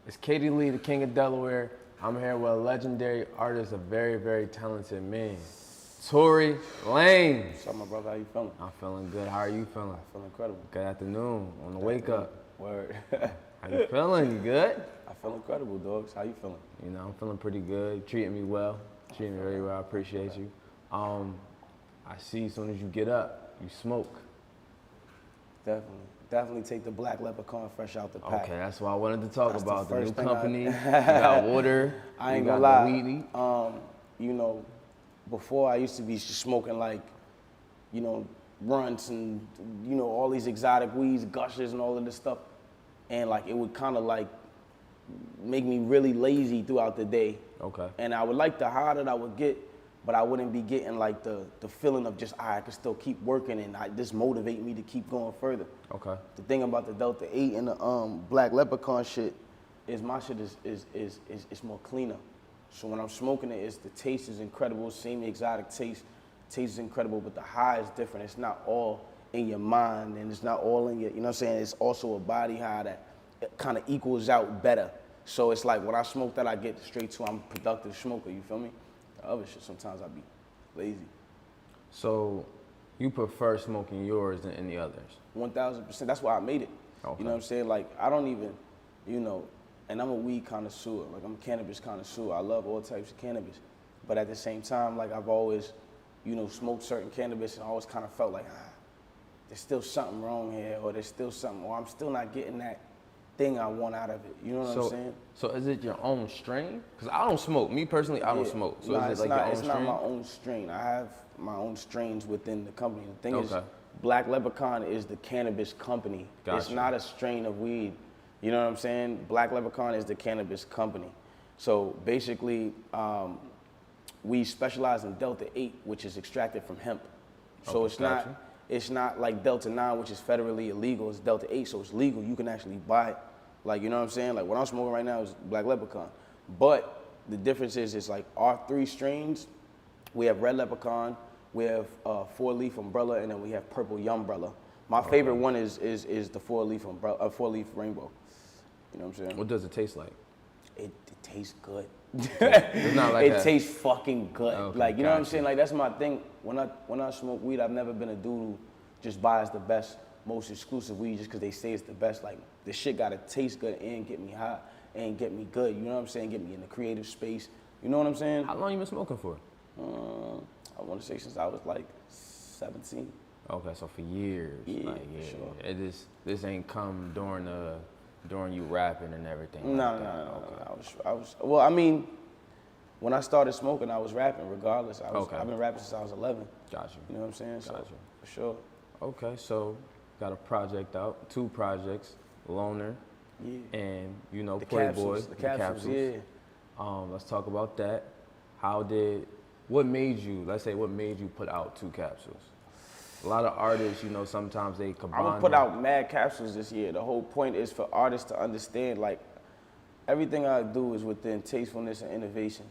It's Katey Lee, the King of Delaware. I'm here with a legendary artist, a very, very talented man, Tory Lanez. What's up, my brother? How you feeling? I'm feeling good. How are you feeling? I feel incredible. Good afternoon on the wake up. Word. How you feeling? You good? I feel incredible, dogs. How you feeling? You know, I'm feeling pretty good. You treating me well. Treating me very well. I appreciate you. I see as soon as you get up, you smoke. Definitely take the black leprechaun fresh out the pack. Okay, that's what I wanted to talk about. The new thing company. You got water. I ain't you gonna got lie. the weedy. You know, before I used to be smoking like, you know, runts and, you know, all these exotic weeds, gushers and all of this stuff. And like, it would kind of like make me really lazy throughout the day. Okay. And I would like the high that I would get, but I wouldn't be getting like the feeling of just, I can still keep working and this motivate me to keep going further. Okay. The thing about the Delta 8 and the black leprechaun shit is my shit is more cleaner. So when I'm smoking it, the taste is incredible, same exotic taste. Taste is incredible, but the high is different. It's not all in your mind and it's not all in your, you know what I'm saying? It's also a body high that kind of equals out better. So it's like when I smoke that, I get straight to I'm a productive smoker, you feel me? The other shit, sometimes I be lazy. So you prefer smoking yours than any others? 1000%. That's why I made it. Okay. You know what I'm saying? Like, I don't even, you know, and I'm a weed connoisseur. Like, I'm a cannabis connoisseur. I love all types of cannabis. But at the same time, like, I've always, you know, smoked certain cannabis and I always kind of felt like, there's still something wrong here, or there's still something, or I'm still not getting that thing I want out of it. You know what I'm saying? So is it your own strain? Because I don't smoke. Me personally, I don't smoke. So nah, is it like your own it's strain? not my own strain. I have my own strains within the company. The thing is, Okay. Black Leprechaun is the cannabis company. Gotcha. It's not a strain of weed. You know what I'm saying? Black Leprechaun is the cannabis company. So basically, we specialize in Delta 8, which is extracted from hemp. So Okay, it's not like Delta 9, which is federally illegal. It's Delta 8, so it's legal. You can actually buy it. Like, you know what I'm saying? Like, what I'm smoking right now is Black Leprechaun. But the difference is, it's like our 3 strains. We have Red Leprechaun, we have 4-leaf umbrella, and then we have purple umbrella. My favorite one is the 4-leaf umbrella, 4-leaf rainbow. You know what I'm saying? What does it taste like? It tastes good. It's not like it tastes fucking good. Okay, like, you know what I'm gotcha. saying? Like, that's my thing. When I smoke weed, I've never been a dude who just buys the best, most exclusive weed just because they say it's the best. Like, the shit gotta taste good and get me high and get me good. You know what I'm saying? Get me in the creative space. You know what I'm saying? How long you been smoking for? I want to say since I was like 17. Okay, so for years. Yeah, like, for sure. It is, this ain't come during you rapping and everything. No. Well, I mean, when I started smoking, I was rapping regardless. I've been rapping since I was 11. Gotcha. You know what I'm saying? So, Gotcha. for sure. Okay, so got a project out, 2 projects, Loner, Yeah. and you know, The Playboy. capsules, the capsules, yeah. Let's talk about that. What made you put out 2 capsules? A lot of artists, you know, sometimes they combine. I'm gonna put out mad capsules this year. The whole point is for artists to understand, like, everything I do is within tastefulness and innovation.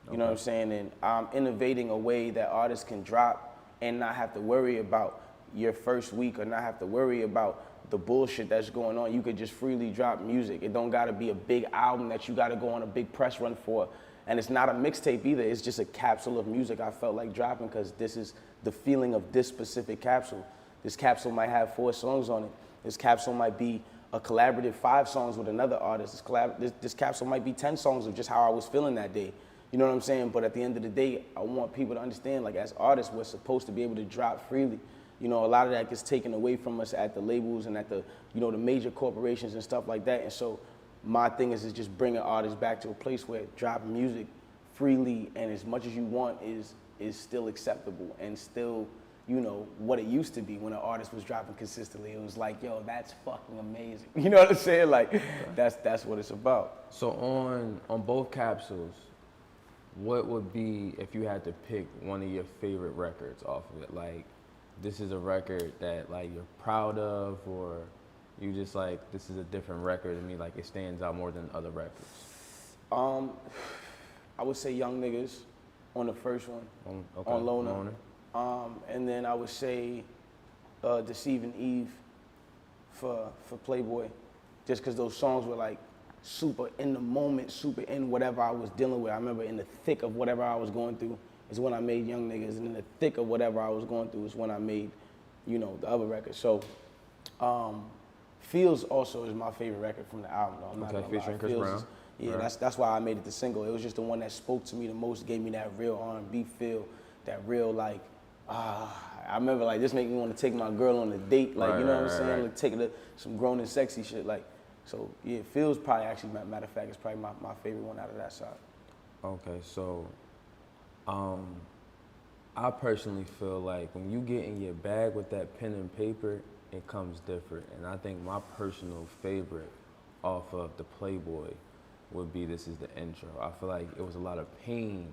You know what I'm saying? And I'm innovating a way that artists can drop and not have to worry about your first week or not have to worry about the bullshit that's going on. You could just freely drop music. It don't gotta be a big album that you gotta go on a big press run for. And it's not a mixtape either. It's just a capsule of music I felt like dropping because this is the feeling of this specific capsule. This capsule might have 4 songs on it. This capsule might be a collaborative 5 songs with another artist. This capsule might be 10 songs of just how I was feeling that day. You know what I'm saying? But at the end of the day, I want people to understand, like, as artists, we're supposed to be able to drop freely. You know, a lot of that gets taken away from us at the labels and at the, you know, the major corporations and stuff like that. And so my thing is just bringing artists back to a place where dropping music freely and as much as you want is still acceptable and still, you know, what it used to be when an artist was dropping consistently. It was like, yo, that's fucking amazing. You know what I'm saying? Like, that's what it's about. So on both capsules, what would be, if you had to pick one of your favorite records off of it? Like, this is a record that, like, you're proud of, or you just like, this is a different record to me, like it stands out more than other records? I would say Young Niggas on the first one, on Loner. And then I would say Deceiving Eve for Playboy, just because those songs were like super in the moment, super in whatever I was dealing with. I remember in the thick of whatever I was going through is when I made Young Niggas, and in the thick of whatever I was going through is when I made, you know, the other record. So, Feels also is my favorite record from the album, though. I'm not gonna featuring lie. Chris Feels Brown. is- yeah, Right. that's why I made it the single. It was just the one that spoke to me the most, gave me that real R&B feel, that real like, I remember like this made me want to take my girl on a date, like, you know what I'm saying? Right. Like take her to some grown and sexy shit, like, so yeah, Feels probably actually, matter of fact, is probably my favorite one out of that side. Okay, so I personally feel like when you get in your bag with that pen and paper, it comes different. And I think my personal favorite off of the Playboy would be This Is the Intro. I feel like it was a lot of pain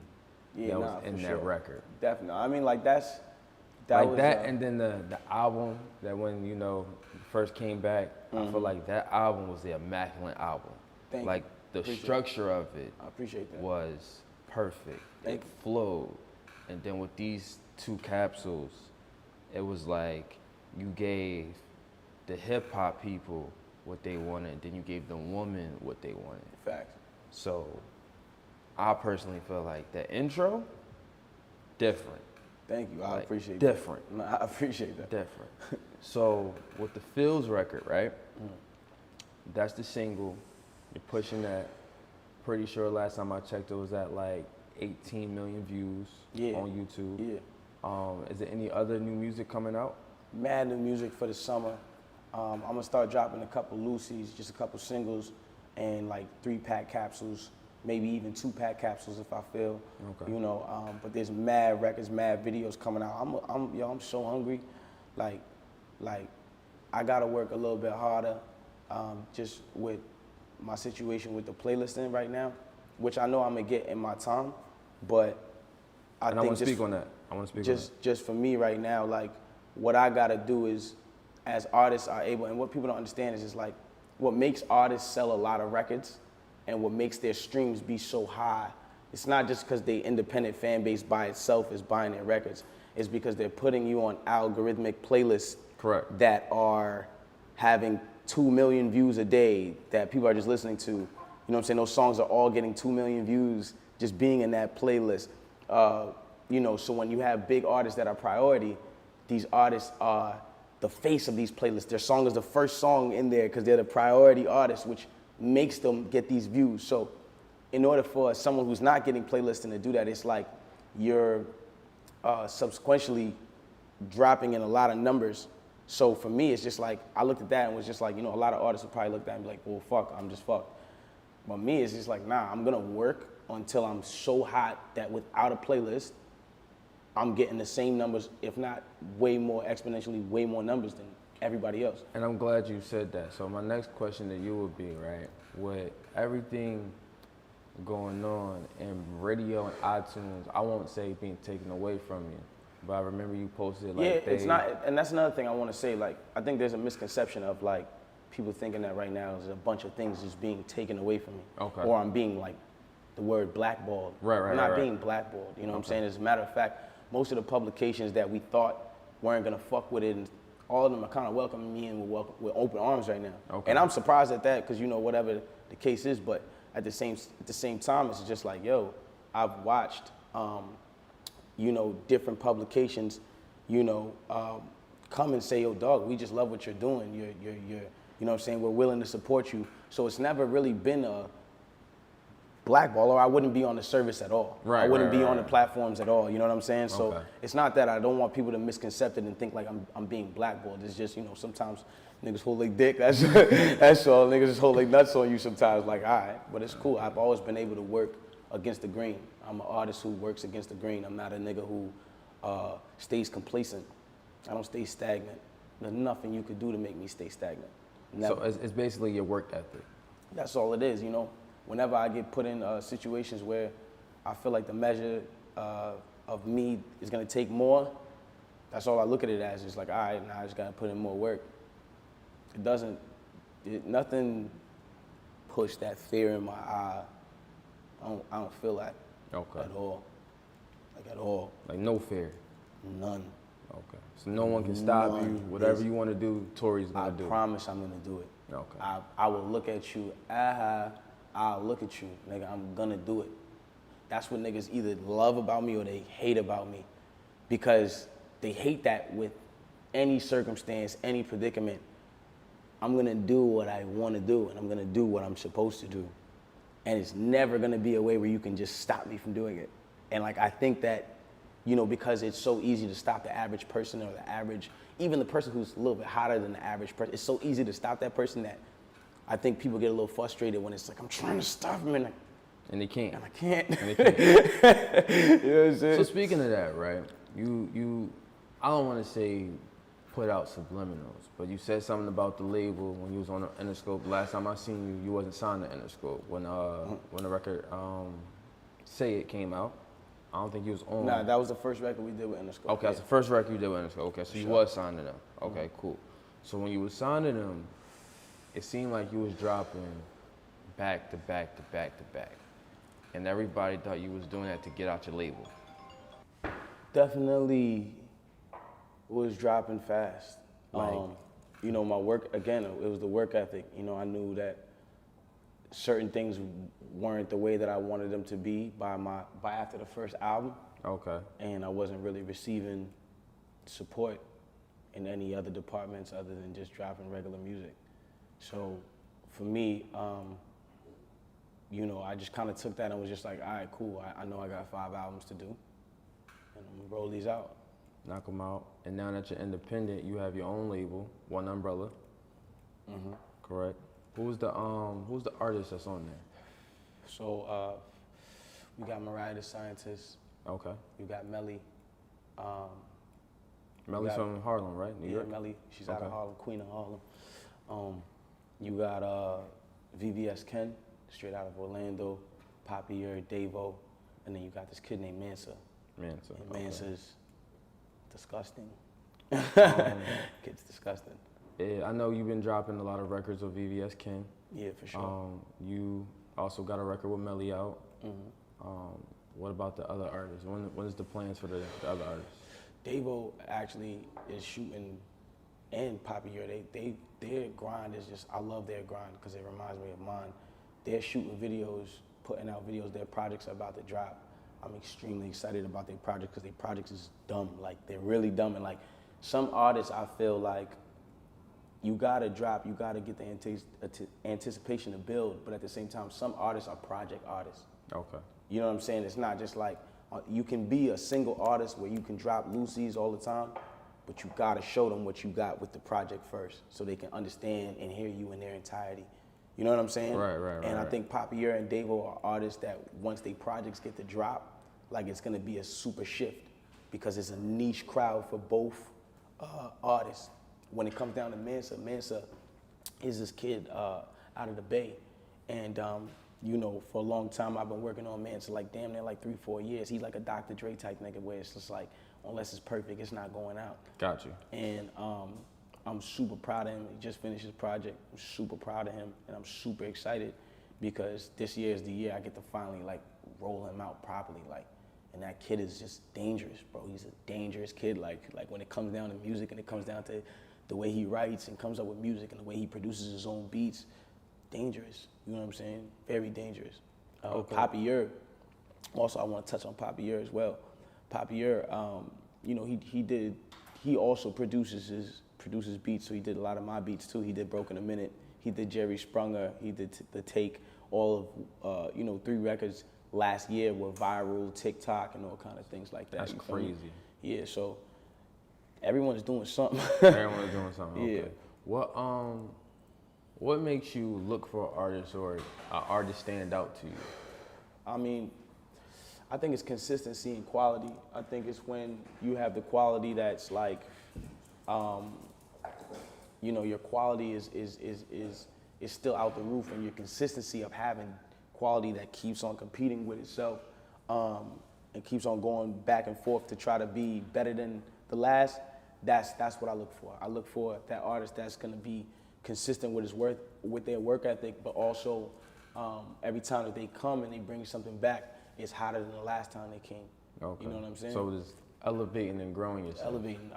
that was in that record. Definitely. I mean, like that Like was, that, and then the album that when, you know, first came back, I feel like that album was the immaculate album. Thank like you. the structure of it I appreciate that. was perfect. Thank It flowed. And then with these two capsules, it was like you gave the hip hop people what they wanted, then you gave the woman what they wanted. Facts. So I personally feel like the intro, different. Thank you. I Like, appreciate different. that. No, I appreciate that. Different. So with the Feels record, right? That's the single. You're pushing that. Pretty sure last time I checked, it was at like 18 million views on YouTube. Yeah. Is there any other new music coming out? Mad new music for the summer. I'm gonna start dropping a couple loosies, just a couple singles, and like 3-pack capsules, maybe even 2-pack capsules if I feel. Okay. You know, but there's mad records, mad videos coming out. I'm so hungry, like I gotta work a little bit harder, just with my situation with the playlisting right now, which I know I'm gonna get in my time, but I And I think want to speak on that. I want to speak on that. just for me right now, like what I gotta do is, as artists are able, and what people don't understand is just like what makes artists sell a lot of records and what makes their streams be so high. It's not just because they independent fan base by itself is buying their records. It's because they're putting you on algorithmic playlists. Correct. That are having 2 million views a day that people are just listening to. You know what I'm saying? Those songs are all getting 2 million views just being in that playlist. You know, so when you have big artists that are priority, these artists are the face of these playlists. Their song is the first song in there because they're the priority artists, which makes them get these views. So in order for someone who's not getting playlisting to do that, it's like you're subsequently dropping in a lot of numbers. So for me, it's just like, I looked at that and was just like, you know, a lot of artists would probably look at that and be like, well, fuck, I'm just fucked. But me, it's just like, nah, I'm gonna work until I'm so hot that without a playlist, I'm getting the same numbers, if not way more, exponentially way more numbers than everybody else. And I'm glad you said that. So my next question to you would be, right, with everything going on in radio and iTunes, I won't say being taken away from you, but I remember you posted like, yeah, it's not, and that's another thing I want to say. Like, I think there's a misconception of like people thinking that right now is a bunch of things just being taken away from me, or I'm being like the word blackballed. Right. I'm not being blackballed. You know what I'm saying? As a matter of fact, most of the publications that we thought weren't gonna fuck with it, and all of them are kind of welcoming me in with open arms right now. And I'm surprised at that because, you know, whatever the case is, but at the same time, it's just like, yo, I've watched, you know, different publications, you know, come and say, yo, dog, we just love what you're doing. You're, you know what I'm saying? We're willing to support you. So it's never really been a blackball, or I wouldn't be on the service at all. I wouldn't be on the platforms at all. You know what I'm saying? So it's not that I don't want people to misconcept it and think like I'm being blackballed. It's just, you know, sometimes niggas hold their dick. That's all. Niggas just hold their nuts on you sometimes. Like, all right, but it's cool. I've always been able to work against the grain. I'm an artist who works against the grain. I'm not a nigga who stays complacent. I don't stay stagnant. There's nothing you could do to make me stay stagnant. Never. So it's basically your work ethic. That's all it is, you know. Whenever I get put in situations where I feel like the measure of me is gonna take more, that's all I look at it as. It's like, all right, now I just gotta put in more work. Nothing push that fear in my eye. I don't feel that at all. Like, at all. Like, no fear? None. Okay. So no one can stop you. Whatever you want to do, Tory's gonna do. I promise I'm gonna do it. Okay. I will look at you, I'll look at you, nigga, I'm gonna do it. That's what niggas either love about me or they hate about me, because they hate that with any circumstance, any predicament. I'm gonna do what I wanna do, and I'm gonna do what I'm supposed to do. And it's never gonna be a way where you can just stop me from doing it. And like, I think that, you know, because it's so easy to stop the average person or the average, even the person who's a little bit hotter than the average person, it's so easy to stop that person that I think people get a little frustrated when it's like, I'm trying to stop him and they can't. And I can't. And they can't. You know what I'm saying? So speaking of that, right? I don't want to say put out subliminals, but you said something about the label when you was on the Interscope. Last time I seen you, you wasn't signed to Interscope when the record Say It came out. I don't think you was on. Nah, that was the first record we did with Interscope. Okay, that's the first record you did with Interscope. Okay, so you was signed to them. Okay, cool. So when you was signed to them, it seemed like you was dropping back to back to back to back, and everybody thought you was doing that to get out your label. Definitely was dropping fast. Like, you know, my work, again, it was the work ethic. You know, I knew that certain things weren't the way that I wanted them to be by after the first album. Okay. And I wasn't really receiving support in any other departments other than just dropping regular music. So for me, you know, I just kind of took that and was just like, all right, cool. I know I got 5 albums to do, and I'm gonna roll these out. Knock them out. And now that you're independent, you have your own label, One Umbrella. Mm-hmm. Correct. Who's the artist that's on there? So we got Mariah the Scientist. Okay. You got Melly. Melly's from Harlem, right? New York? Yeah, Melly. She's out of Harlem, Queen of Harlem. You got VVS Ken, straight out of Orlando, Papier, Davo, and then you got this kid named Mansa. Mansa. And Mansa's disgusting. Um, Kid's disgusting. Yeah, I know you've been dropping a lot of records with VVS Ken. Yeah, for sure. You also got a record with Melly out. Mm-hmm. What about the other artists? When is the plans for the other artists? Davo actually is shooting, and Papier, their grind is just, I love their grind because it reminds me of mine. They're shooting videos, putting out videos, their projects are about to drop. I'm extremely excited about their project because their projects is dumb. Like, they're really dumb. And like, some artists, I feel like, you gotta drop, you gotta get the anticipation to build, but at the same time, some artists are project artists. Okay. You know what I'm saying? It's not just like, you can be a single artist where you can drop loosies all the time, but you gotta show them what you got with the project first so they can understand and hear you in their entirety. You know what I'm saying? Right. And I think Papier and Davo are artists that once they projects get to drop, like, it's gonna be a super shift because it's a niche crowd for both artists. When it comes down to Mansa is this kid out of the Bay. And, you know, for a long time I've been working on Mansa, like damn near like 3-4 years. He's like a Dr. Dre type nigga where it's just like, unless it's perfect, it's not going out. Got you. And I'm super proud of him. He just finished his project. I'm super proud of him, and I'm super excited because this year is the year I get to finally like roll him out properly. Like, and that kid is just dangerous, bro. He's a dangerous kid. Like when it comes down to music and it comes down to the way he writes and comes up with music and the way he produces his own beats, dangerous. You know what I'm saying? Very dangerous. Okay. Papier, also I want to touch on Papier as well. Papier, you know, he also produces beats, so he did a lot of my beats too. He did Broken a Minute, he did Jerry Sprunger, he did The Take. All of, you know, 3 records last year were viral, TikTok, and all kind of things like that. That's crazy. Yeah, so everyone's doing something. Everyone's doing something. Yeah. Okay. What makes you look for an artist or an artist stand out to you? I mean, I think it's consistency and quality. I think it's when you have the quality that's like, you know, your quality is still out the roof, and your consistency of having quality that keeps on competing with itself and keeps on going back and forth to try to be better than the last. That's what I look for. I look for that artist that's gonna be consistent with their work ethic, but also every time that they come and they bring something back, it's hotter than the last time they came. Okay. You know what I'm saying? So it's elevating and growing yourself. Elevating.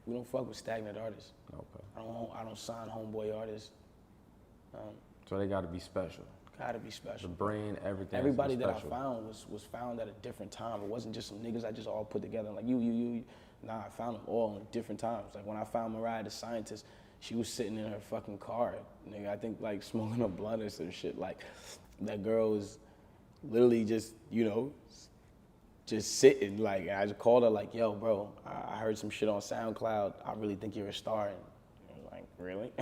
We don't fuck with stagnant artists. Okay. I don't sign homeboy artists. So they got to be special. Gotta be special. The brain, everything. Everybody that I found was found at a different time. It wasn't just some niggas I just all put together like you. Nah, I found them all in different times. Like when I found Mariah the scientist, she was sitting in her fucking car, nigga. I think like smoking a blunt or some shit. Like that girl was literally just, you know, just sitting. Like I just called her like, yo, bro, I heard some shit on SoundCloud. I really think you're a star. And I'm like, really?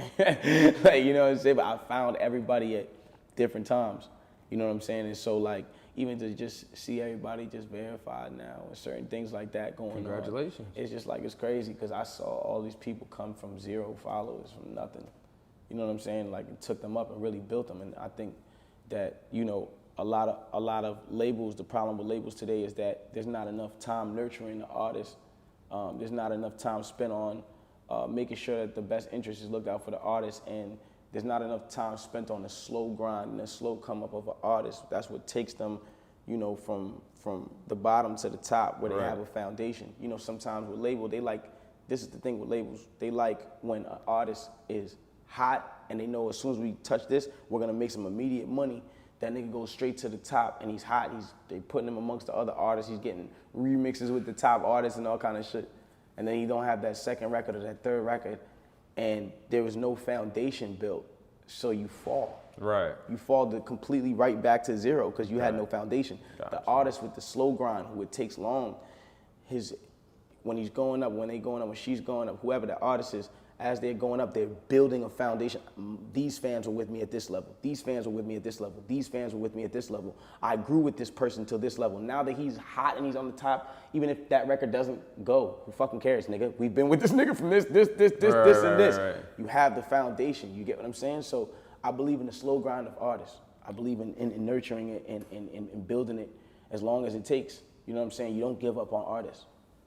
Like, you know what I'm saying? But I found everybody at different times. You know what I'm saying? And so like, even to just see everybody just verified now and certain things like that going on. Congratulations. It's just like, it's crazy because I saw all these people come from 0 followers, from nothing. You know what I'm saying? Like it took them up and really built them. And I think that, you know, a lot of labels, the problem with labels today is that there's not enough time nurturing the artist. There's not enough time spent on making sure that the best interest is looked out for the artist, and there's not enough time spent on the slow grind and the slow come up of an artist. That's what takes them, you know, from the bottom to the top where they have a foundation. You know, sometimes with label, they like, this is the thing with labels, they like when an artist is hot and they know as soon as we touch this, we're gonna make some immediate money. That nigga goes straight to the top and he's hot. They putting him amongst the other artists. He's getting remixes with the top artists and all kind of shit. And then he don't have that second record or that third record, and there was no foundation built, so you fall. Right. You fall completely right back to 0 because you had no foundation. Gotcha. The artist with the slow grind, who it takes long, when he's going up, when she's going up, whoever the artist is, as they're going up, they're building a foundation. These fans were with me at this level. These fans were with me at this level. These fans were with me at this level. I grew with this person to this level. Now that he's hot and he's on the top, even if that record doesn't go, who fucking cares, nigga? We've been with this nigga from this, and this. Right. You have the foundation. You get what I'm saying? So I believe in the slow grind of artists. I believe in nurturing it and building it as long as it takes. You know what I'm saying? You don't give up on artists.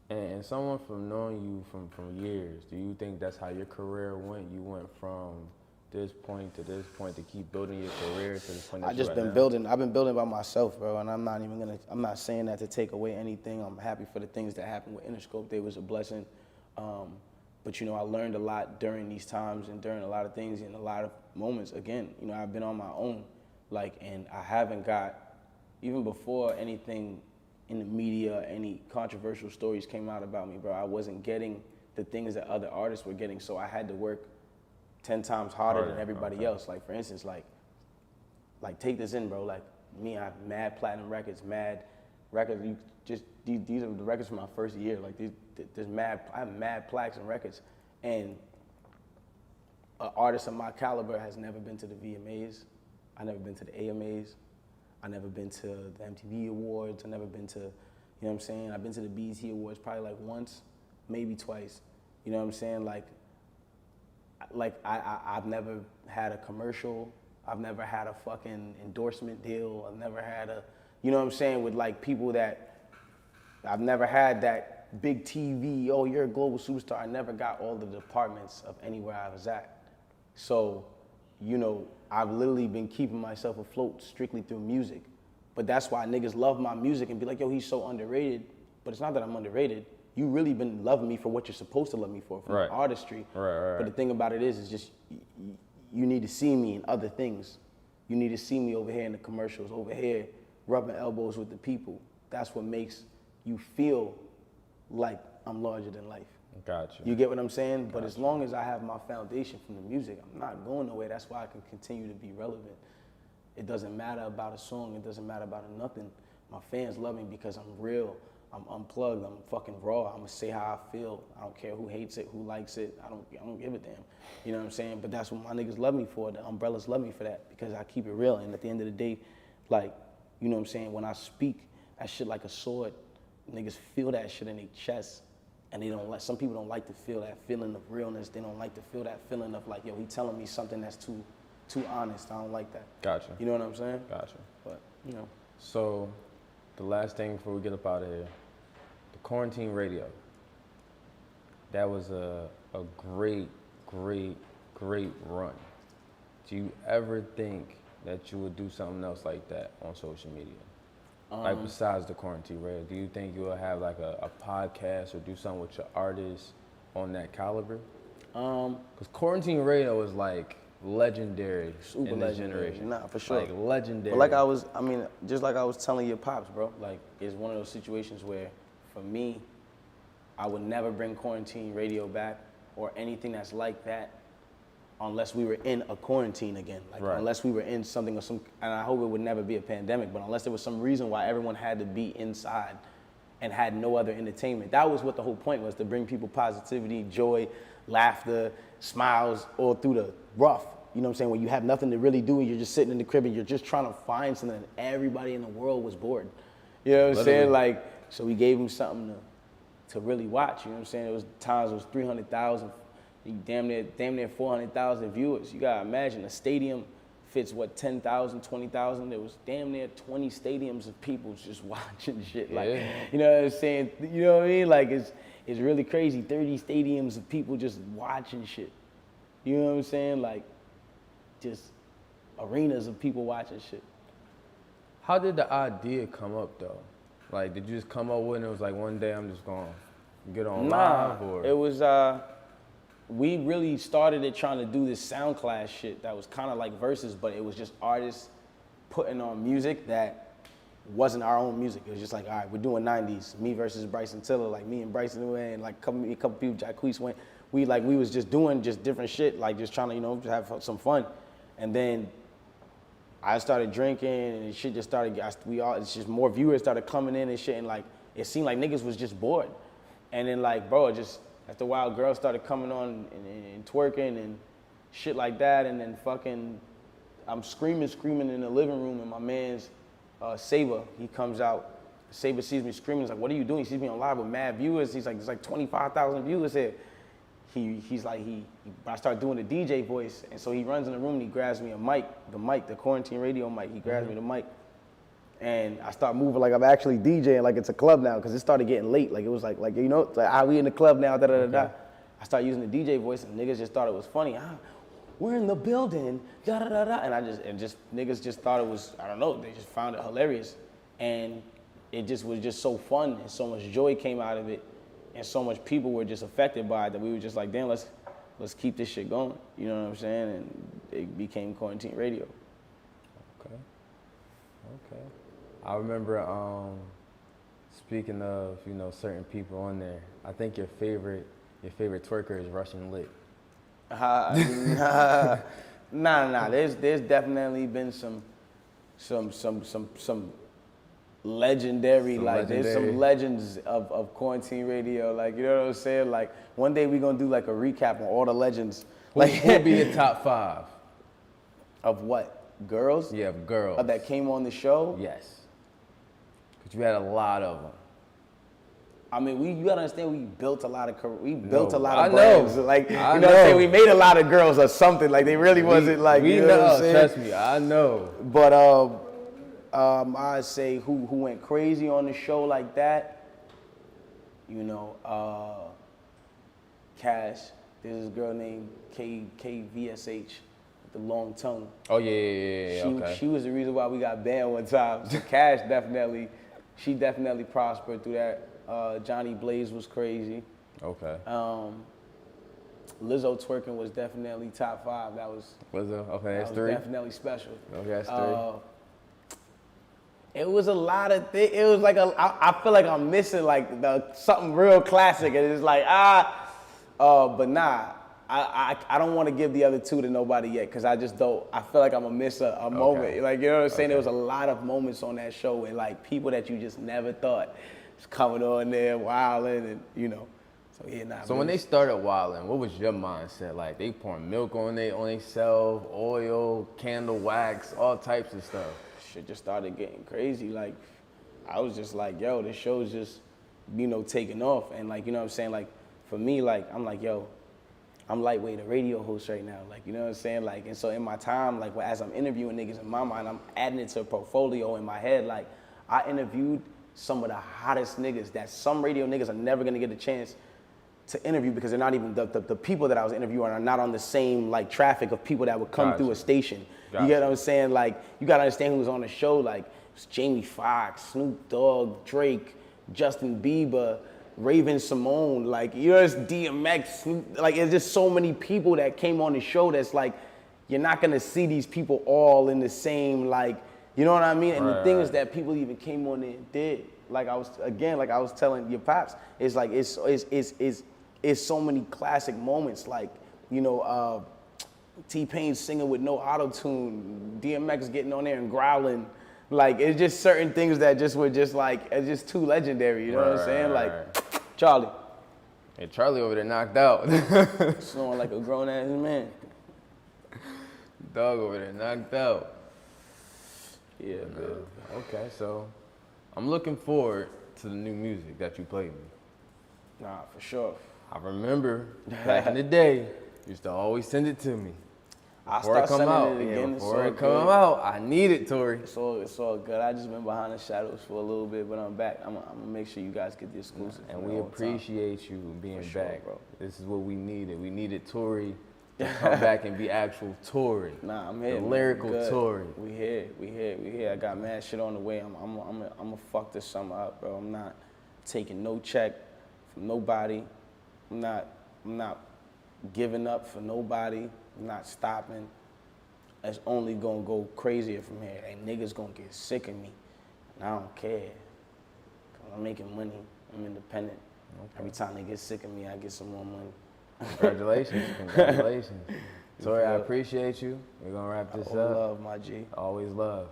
And someone from knowing you from years, do you think that's how your career went? You went from this point to keep building your career to the point that I've been building by myself, bro, and I'm not saying that to take away anything. I'm happy for the things that happened with Interscope. They was a blessing. But you know, I learned a lot during these times and during a lot of things and a lot of moments. Again, you know, I've been on my own, like, and I haven't got, even before anything in the media, any controversial stories came out about me, bro, I wasn't getting the things that other artists were getting, so I had to work 10 times harder than everybody else. Like, for instance, like take this in, bro. Like, me, I have mad platinum records, mad records. These are the records from my first year. Like, I have mad plaques and records. And an artist of my caliber has never been to the VMAs. I've never been to the AMAs. I've never been to the MTV Awards. I've never been to, you know what I'm saying? I've been to the BET Awards probably like once, maybe twice. You know what I'm saying? I've never had a commercial. I've never had a fucking endorsement deal. I've never had a, you know what I'm saying, with like people that, I've never had that big TV, oh, you're a global superstar. I never got all the departments of anywhere I was at. So, you know, I've literally been keeping myself afloat strictly through music. But that's why niggas love my music and be like, yo, he's so underrated. But it's not that I'm underrated. You really been loving me for what you're supposed to love me for Right. artistry. Right. But the thing about it is just, you need to see me in other things. You need to see me over here in the commercials, over here rubbing elbows with the people. That's what makes you feel like I'm larger than life. Gotcha. You get what I'm saying? But as long as I have my foundation from the music, I'm not going nowhere. That's why I can continue to be relevant. It doesn't matter about a song. It doesn't matter about nothing. My fans love me because I'm real. I'm unplugged. I'm fucking raw. I'm gonna say how I feel. I don't care who hates it, who likes it. I don't give a damn. You know what I'm saying? But that's what my niggas love me for. The umbrellas love me for that because I keep it real. And at the end of the day, like, you know what I'm saying? When I speak, that shit like a sword. Niggas feel that shit in their chest. And they don't like, some people don't like to feel that feeling of realness. They don't like to feel that feeling of like, yo, he telling me something that's too honest. I don't like that. Gotcha. You know what I'm saying? Gotcha. But, you know. So, the last thing before we get up out of here, the quarantine radio. That was a great run. Do you ever think that you would do something else like that on social media? Like besides the quarantine radio, do you think you'll have like a podcast or do something with your artists on that caliber? Because quarantine radio is like legendary Super in this legendary. generation. Nah, for sure. Like legendary. But just like I was telling your pops, bro, like it's one of those situations where, for me, I would never bring quarantine radio back or anything that's like that unless we were in a quarantine again. Like unless we were in something and I hope it would never be a pandemic, but unless there was some reason why everyone had to be inside and had no other entertainment. That was what the whole point was, to bring people positivity, joy, laughter, smiles all through the rough. You know what I'm saying? When you have nothing to really do and you're just sitting in the crib and you're just trying to find something, and everybody in the world was bored. You know what I'm saying? Like, so we gave them something to really watch. You know what I'm saying? It was times it was 300,000, damn near 400,000 viewers. You gotta imagine a stadium fits what, 10,000, 20,000. There was damn near 20 stadiums of people just watching shit. Like, you know what I'm saying? You know what I mean? Like it's really crazy. 30 stadiums of people just watching shit. You know what I'm saying? Like, just arenas of people watching shit. How did the idea come up though? Like, did you just come up with it and it was like one day I'm just gonna get on live, or? It was, we really started it trying to do this sound class shit that was kind of like verses, but it was just artists putting on music that wasn't our own music. It was just like, all right, we're doing 90s, me versus Bryson Tiller, like me and Bryson went, and like a couple people, Jacquees went. We was just doing just different shit, like just trying to, you know, just have some fun. And then I started drinking and shit just started, it's just more viewers started coming in and shit, and like, it seemed like niggas was just bored. And then like, bro, just after a while, girls started coming on and twerking and shit like that, and then fucking, I'm screaming in the living room, and my man's Saber, he comes out. Saber sees me screaming. He's like, "What are you doing?" He sees me on live with mad viewers. He's like, "There's like 25,000 viewers here." He's like, I start doing the DJ voice, and so he runs in the room and he grabs me a mic, the quarantine radio mic. He grabs me the mic, and I start moving like I'm actually DJing, like it's a club now, because it started getting late. Like it was like you know, like we in the club now. Da da da da. I started using the DJ voice, and niggas just thought it was funny. We're in the building, da da da da, and niggas just thought it was, I don't know, they just found it hilarious, and it just was just so fun, and so much joy came out of it, and so much people were just affected by it that we were just like, damn, let's keep this shit going. You know what I'm saying? And it became Quarantine Radio. Okay. I remember, speaking of, you know, certain people on there, I think your favorite twerker is Russian Lit. Nah. There's definitely been some legendary, like there's some legends of Quarantine Radio. Like, you know what I'm saying? Like one day we gonna do like a recap on all the legends. Who'll be your top 5? Of what? Girls? Yeah, girls. That came on the show? Yes. Because you had a lot of them. I mean, you gotta understand, we built a lot of brands. Like, you know what I'm saying? We made a lot of girls or something. Like, they really wasn't like, you know what I'm saying? Trust me, I know. But I'd say who went crazy on the show like that, you know, Cash. There's this girl named KVSH with the long tongue. Oh, yeah, okay. She was the reason why we got banned one time. So Cash she definitely prospered through that. Johnny Blaze was crazy. Okay. Lizzo twerking was definitely top 5. That was Lizzo. Okay, that's 3. Was definitely special. Okay, that's 3. It was a lot of things. It was like I feel like I'm missing like something real classic, and it's like but nah. I don't want to give the other 2 to nobody yet, because I just don't. I feel like I'm gonna miss a moment. Like, you know what I'm saying? There was a lot of moments on that show, and like people that you just never thought was coming on there, wilding, and you know. So yeah, nah. So when they started wilding, what was your mindset? Like, they pouring milk on themselves, oil, candle wax, all types of stuff. Shit just started getting crazy. Like, I was just like, yo, this show's just, you know, taking off, and like, you know what I'm saying? Like, for me, like, I'm like, yo, I'm lightweight a radio host right now, like, you know what I'm saying? Like, and so in my time, like, as I'm interviewing niggas in my mind, I'm adding it to a portfolio in my head. Like, I interviewed some of the hottest niggas that some radio niggas are never gonna get a chance to interview, because they're not even, the people that I was interviewing are not on the same, like, traffic of people that would come through a station. You get what I'm saying? Like, you gotta understand who was on the show. Like, it was Jamie Foxx, Snoop Dogg, Drake, Justin Bieber, Raven Simone, like, you know, it's DMX, like, it's just so many people that came on the show that's like, you're not gonna see these people all in the same, like, you know what I mean? And the thing is Right. that people even came on there and did. Like I was telling your pops, it's like it's so many classic moments, like, you know, T-Pain singing with no auto-tune, DMX getting on there and growling. Like, it's just certain things that just were just like, it's just too legendary, you know what I'm saying? Like, Charlie. Hey, Charlie over there knocked out. Snowing like a grown-ass man. Dog over there knocked out. Yeah, man. Okay, so I'm looking forward to the new music that you played me. Nah, for sure. I remember back in the day, you used to always send it to me. I'll Before it start come out, sending it again. before it come out, I need it, Tory. It's all good. I just been behind the shadows for a little bit, but I'm back. I'm gonna make sure you guys get the exclusive. And we appreciate you being For sure, back. bro. This is what we needed. We needed Tory to come back and be actual Tory. Nah, I'm here. The man. lyrical Good. Tory. We here. I got mad shit on the way. I'm gonna fuck this summer up, bro. I'm not taking no check from nobody. I'm not giving up for nobody. I'm not stopping. It's only gonna go crazier from here. And niggas gonna get sick of me. And I don't care. 'Cause I'm making money. I'm independent. Okay. Every time they get sick of me, I get some more money. Congratulations. Congratulations. Tory, I appreciate you. We're gonna wrap this All up. love, my G. Always love.